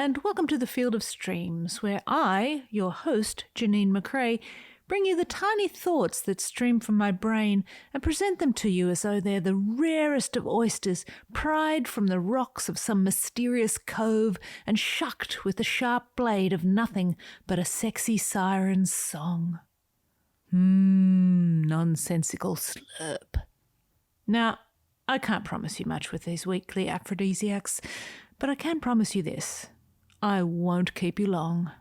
and welcome to the Field of Streams, where I, your host, Janine McRae, bring you the tiny thoughts that stream from my brain and present them to you as though they're the rarest of oysters, pried from the rocks of some mysterious cove and shucked with the sharp blade of nothing but a sexy siren's song. Nonsensical slurp. Now, I can't promise you much with these weekly aphrodisiacs, but I can promise you this. I won't keep you long.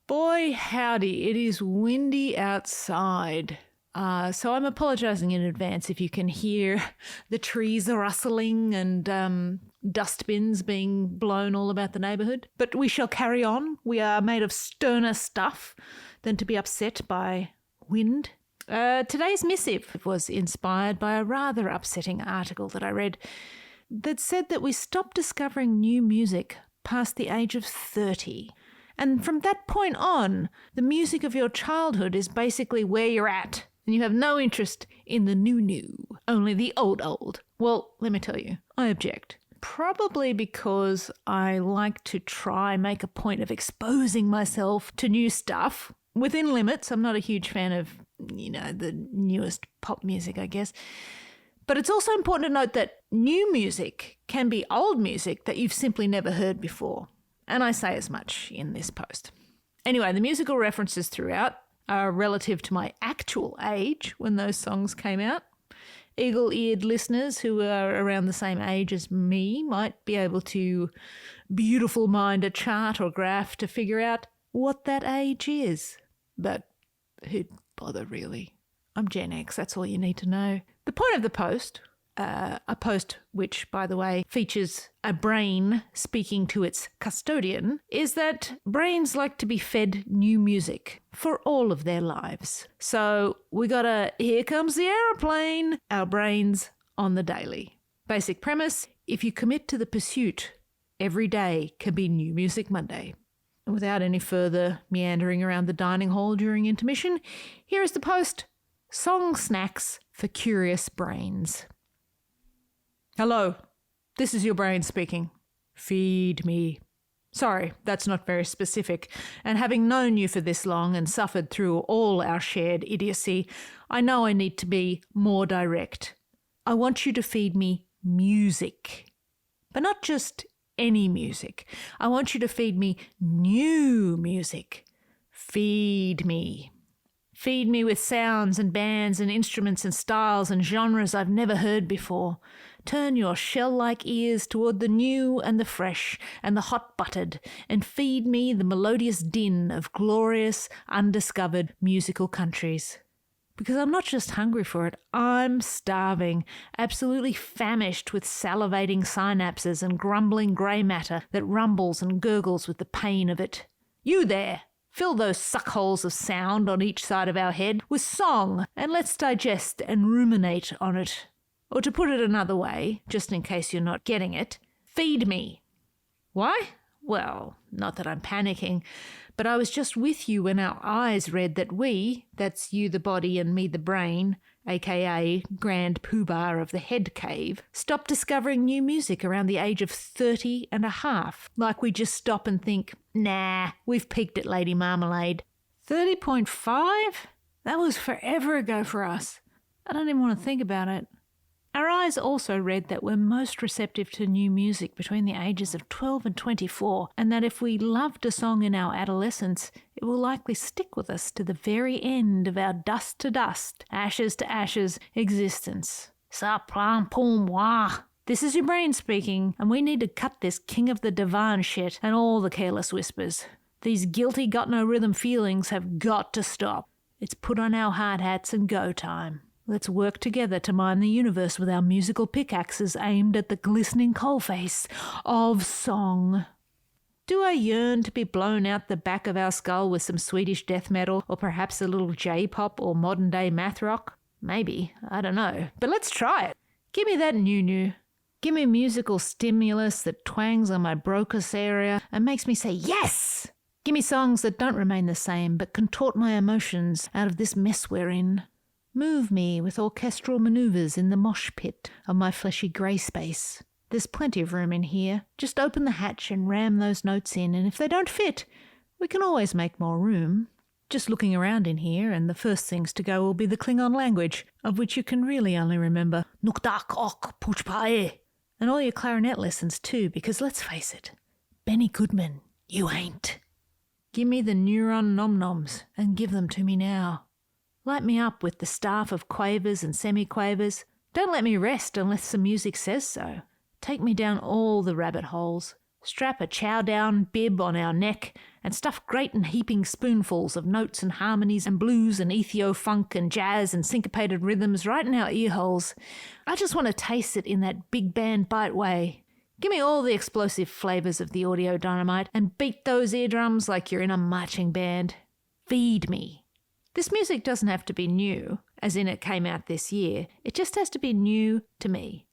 Boy, howdy, it is windy outside. So I'm apologising in advance if you can hear the trees rustling and dustbins being blown all about the neighbourhood. But we shall carry on. We are made of sterner stuff than to be upset by wind. Today's missive was inspired by a rather upsetting article that I read that said that we stopped discovering new music past the age of 30. And from that point on, the music of your childhood is basically where you're at, and you have no interest in the new, only the old. Well, let me tell you, I object. Probably because I like to make a point of exposing myself to new stuff within limits. I'm not a huge fan of, the newest pop music, I guess. But it's also important to note that new music can be old music that you've simply never heard before. And I say as much in this post. Anyway, the musical references throughout are relative to my actual age when those songs came out. Eagle-eared listeners who are around the same age as me might be able to beautiful mind a chart or graph to figure out what that age is. But who'd bother really? I'm Gen X, that's all you need to know. The point of the post, a post which, by the way, features a brain speaking to its custodian, is that brains like to be fed new music for all of their lives. So we got a here comes the aeroplane, our brains on the daily. Basic premise, if you commit to the pursuit, every day can be New Music Monday. And without any further meandering around the dining hall during intermission, here is the post, Song Snacks for Curious Brains. Hello, this is your brain speaking. Feed me. Sorry, that's not very specific, and having known you for this long and suffered through all our shared idiocy, I know I need to be more direct. I want you to feed me music, but not just any music. I want you to feed me new music. Feed me. Feed me with sounds and bands and instruments and styles and genres I've never heard before. Turn your shell-like ears toward the new and the fresh and the hot-buttered, and feed me the melodious din of glorious, undiscovered musical countries. Because I'm not just hungry for it, I'm starving, absolutely famished with salivating synapses and grumbling grey matter that rumbles and gurgles with the pain of it. You there! Fill those suckholes of sound on each side of our head with song, and let's digest and ruminate on it. Or to put it another way, just in case you're not getting it, feed me. Why? Well, not that I'm panicking, but I was just with you when our eyes read that we, that's you the body and me the brain, aka Grand Poobah of the Head Cave, stopped discovering new music around the age of 30 and a half. Like we just stop and think, nah, we've peaked at Lady Marmalade. 30.5? That was forever ago for us. I don't even want to think about it. Our eyes also read that we're most receptive to new music between the ages of 12 and 24, and that if we loved a song in our adolescence, it will likely stick with us to the very end of our dust to dust, ashes to ashes existence. Ça prend pour moi. This is your brain speaking, and we need to cut this King of the Divan shit and all the careless whispers. These guilty got-no-rhythm feelings have got to stop. It's put on our hard hats and go time. Let's work together to mine the universe with our musical pickaxes aimed at the glistening coalface of song. Do I yearn to be blown out the back of our skull with some Swedish death metal, or perhaps a little J-pop or modern-day math rock? Maybe, I don't know. But let's try it. Give me that new. Give me musical stimulus that twangs on my Broca's area and makes me say yes! Give me songs that don't remain the same but contort my emotions out of this mess we're in. Move me with orchestral manoeuvres in the mosh pit of my fleshy grey space. There's plenty of room in here. Just open the hatch and ram those notes in, and if they don't fit, we can always make more room. Just looking around in here, and the first things to go will be the Klingon language, of which you can really only remember Nukdak Ok Puchpae. And all your clarinet lessons too, because let's face it, Benny Goodman, you ain't. Give me the neuron nom-noms, and give them to me now. Light me up with the staff of quavers and semi-quavers. Don't let me rest unless the music says so. Take me down all the rabbit holes. Strap a chow-down bib on our neck and stuff great and heaping spoonfuls of notes and harmonies and blues and ethio-funk and jazz and syncopated rhythms right in our ear holes. I just want to taste it in that big band bite way. Give me all the explosive flavours of the audio dynamite and beat those eardrums like you're in a marching band. Feed me. This music doesn't have to be new, as in it came out this year. It just has to be new to me.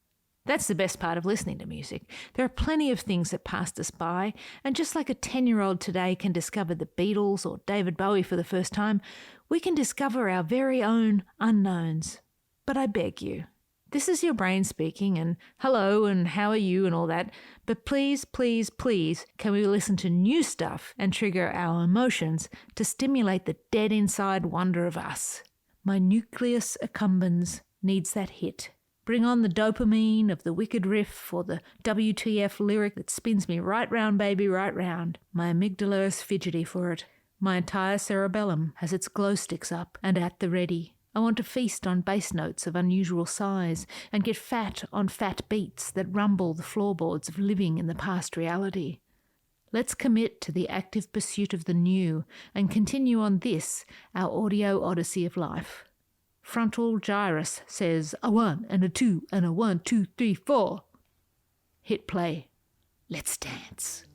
That's the best part of listening to music. There are plenty of things that passed us by, and just like a 10-year-old today can discover the Beatles or David Bowie for the first time, we can discover our very own unknowns. But I beg you, this is your brain speaking, and hello and how are you and all that, but please, please, please, can we listen to new stuff and trigger our emotions to stimulate the dead inside wonder of us? My nucleus accumbens needs that hit. Bring on the dopamine of the wicked riff or the WTF lyric that spins me right round, baby, right round. My amygdala is fidgety for it. My entire cerebellum has its glow sticks up and at the ready. I want to feast on bass notes of unusual size and get fat on fat beats that rumble the floorboards of living in the past reality. Let's commit to the active pursuit of the new and continue on this, our audio odyssey of life. Frontal gyrus says a 1 and a 2 and a 1, 2, 3, 4. Hit play. Let's dance.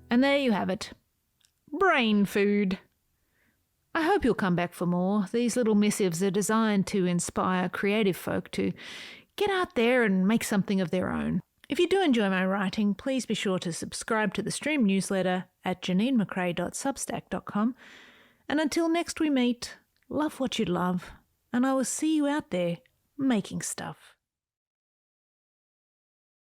And there you have it. Brain food. I hope you'll come back for more. These little missives are designed to inspire creative folk to get out there and make something of their own. If you do enjoy my writing, please be sure to subscribe to the Stream newsletter at JanineMcRae.substack.com. And until next we meet, love what you love, and I will see you out there making stuff.